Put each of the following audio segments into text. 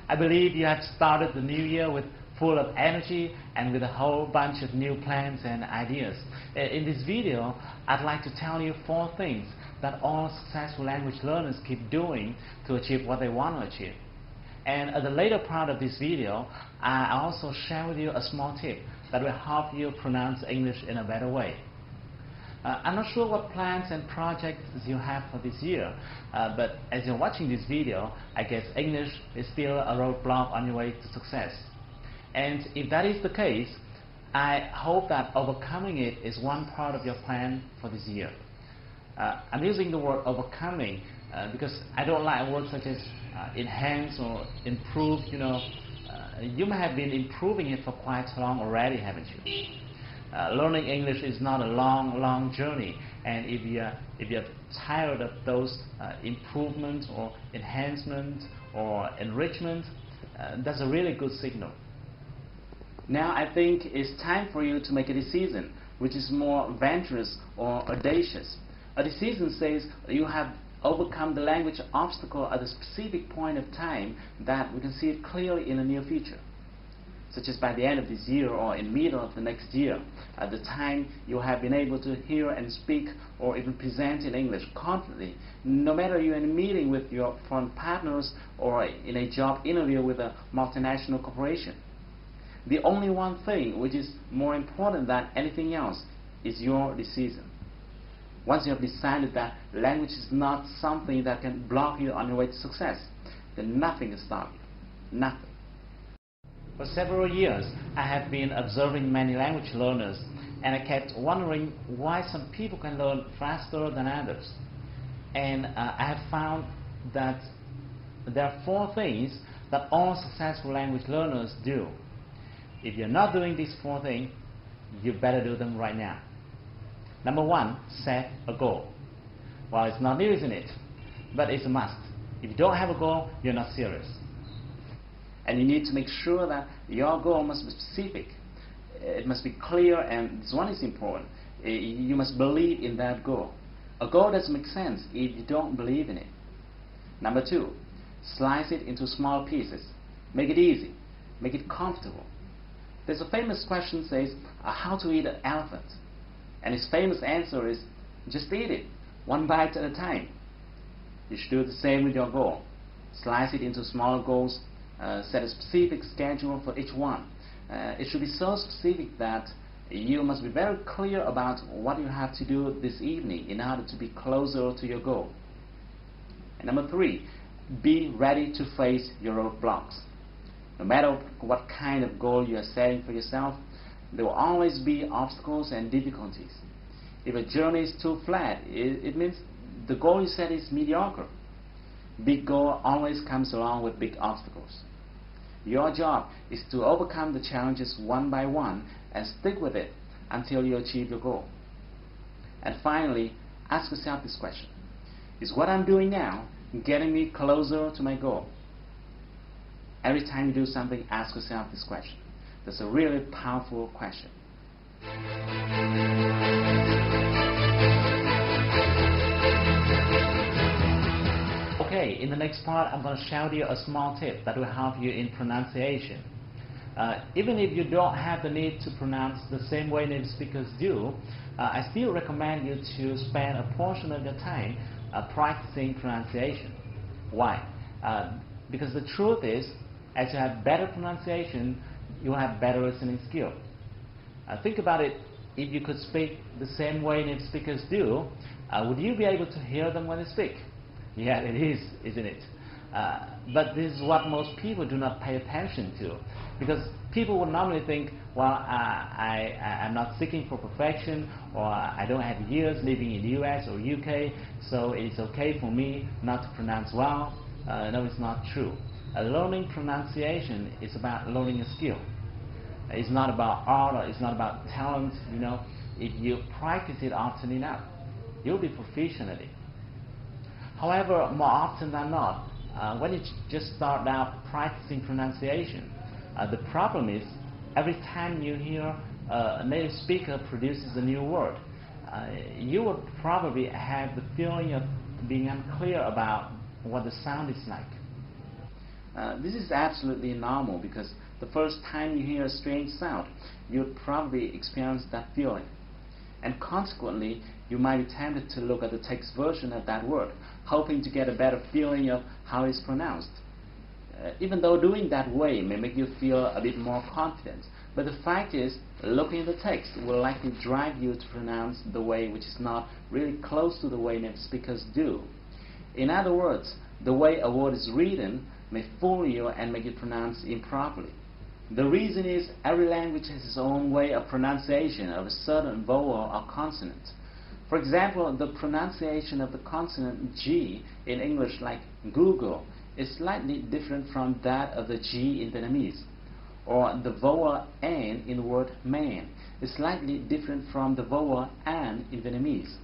I believe you have started the new year with full of energy and with a whole bunch of new plans and ideas. In this video, I'd like to tell you 4 things that all successful language learners keep doing to achieve what they want to achieve. And at the later part of this video, I also share with you a small tip that will help you pronounce English in a better way. I'm not sure what plans and projects you have for this year, but as you're watching this video, I guess English is still a roadblock on your way to success. And if that is the case, I hope that overcoming it is one part of your plan for this year. I'm using the word overcoming because I don't like words such as enhance or improve. You may have been improving it for quite long already, haven't you? Learning English is not a long journey, and if you're tired of those improvements or enhancement or enrichment, that's a really good signal. Now I think it's time for you to make a decision which is more venturous or audacious. A decision says you have overcome the language obstacle at a specific point of time that we can see it clearly in the near future, such as by the end of this year or in the middle of the next year, at the time you have been able to hear and speak or even present in English confidently, no matter you're in a meeting with your foreign partners or in a job interview with a multinational corporation. The only one thing which is more important than anything else is your decision. Once you have decided that language is not something that can block you on your way to success, then nothing can stop you. Nothing. For several years, I have been observing many language learners, and I kept wondering why some people can learn faster than others. And I have found that there are 4 things that all successful language learners do. If you're not doing these 4 things, you better do them right now. Number 1, set a goal. Well, it's not new, isn't it? But it's a must. If you don't have a goal, you're not serious. And you need to make sure that your goal must be specific. It must be clear, and this one is important. You must believe in that goal. A goal doesn't make sense if you don't believe in it. Number 2, slice it into small pieces. Make it easy. Make it comfortable. There's a famous question that says, how to eat an elephant? And his famous answer is, just eat it, one bite at a time. You should do the same with your goal. Slice it into smaller goals. Set a specific schedule for each one. It should be so specific that you must be very clear about what you have to do this evening in order to be closer to your goal. And number 3, be ready to face your roadblocks. No matter what kind of goal you are setting for yourself, there will always be obstacles and difficulties. If a journey is too flat, it means the goal you set is mediocre. Big goal always comes along with big obstacles. Your job is to overcome the challenges one by one and stick with it until you achieve your goal. And finally, ask yourself this question: is what I'm doing now getting me closer to my goal? Every time you do something, ask yourself this question. That's a really powerful question. Okay, in the next part, I'm going to share with you a small tip that will help you in pronunciation. Even if you don't have the need to pronounce the same way native speakers do, I still recommend you to spend a portion of your time practicing pronunciation. Why? Because the truth is, as you have better pronunciation, you will have better listening skill. Think about it. If you could speak the same way native speakers do, would you be able to hear them when they speak? Yeah, it is, isn't it? But this is what most people do not pay attention to, because people would normally think, well, I'm not seeking for perfection, or I don't have years living in the US or UK, so it's okay for me not to pronounce well. No, it's not true. Learning pronunciation is about learning a skill. It's not about art, or it's not about talent. If you practice it often enough, you'll be proficient at it. However, more often than not, when you just start out practicing pronunciation, the problem is every time you hear a native speaker produces a new word, you would probably have the feeling of being unclear about what the sound is like. This is absolutely normal because the first time you hear a strange sound, you'd probably experience that feeling. And consequently, you might be tempted to look at the text version of that word, hoping to get a better feeling of how it's pronounced. Even though doing that way may make you feel a bit more confident, but the fact is, looking at the text will likely drive you to pronounce the way which is not really close to the way native speakers do. In other words, the way a word is written may fool you and make it pronounced improperly. The reason is every language has its own way of pronunciation of a certain vowel or consonant. For example, the pronunciation of the consonant G in English, like Google, is slightly different from that of the G in Vietnamese. Or the vowel N in the word man is slightly different from the vowel An in Vietnamese.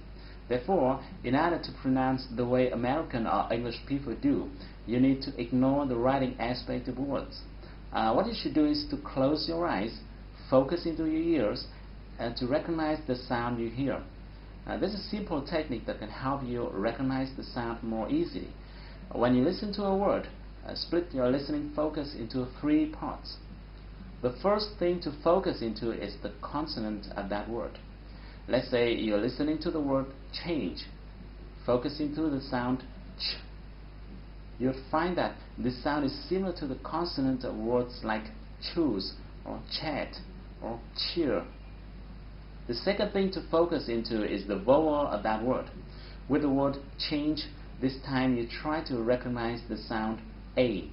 Therefore, in order to pronounce the way American or English people do, you need to ignore the writing aspect of words. What you should do is to close your eyes, focus into your ears, and to recognize the sound you hear. This is a simple technique that can help you recognize the sound more easily. When you listen to a word, split your listening focus into 3 parts. The first thing to focus into is the consonant of that word. Let's say you're listening to the word change. Focus into the sound ch. You'll find that this sound is similar to the consonant of words like choose or chat or cheer. The second thing to focus into is the vowel of that word. With the word change, this time you try to recognize the sound A.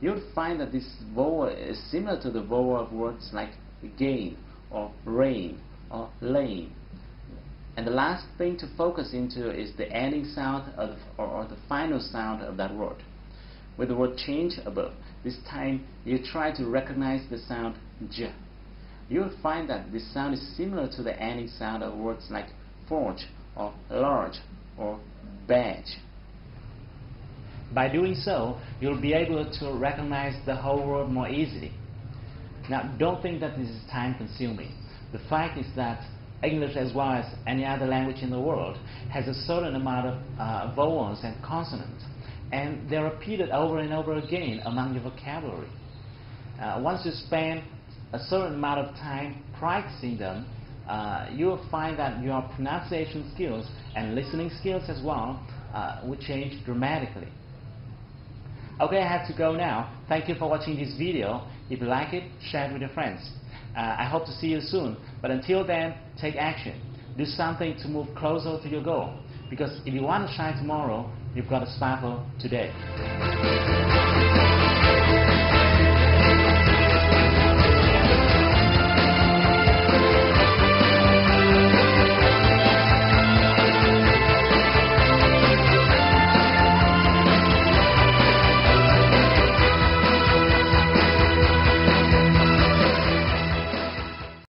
You'll find that this vowel is similar to the vowel of words like gain or rain or lane. And the last thing to focus into is the ending sound of or the final sound of that word. With the word change above, this time you try to recognize the sound J. You'll find that this sound is similar to the ending sound of words like forge or large or badge. By doing so, you'll be able to recognize the whole word more easily. Now, don't think that this is time-consuming. The fact is that English, as well as any other language in the world, has a certain amount of vowels and consonants, and they're repeated over and over again among your vocabulary. Once you spend a certain amount of time practicing them, you will find that your pronunciation skills and listening skills as well will change dramatically. Okay, I have to go now. Thank you for watching this video. If you like it, share it with your friends. I hope to see you soon, but until then, take action. Do something to move closer to your goal, because if you want to shine tomorrow, you've got to sparkle today.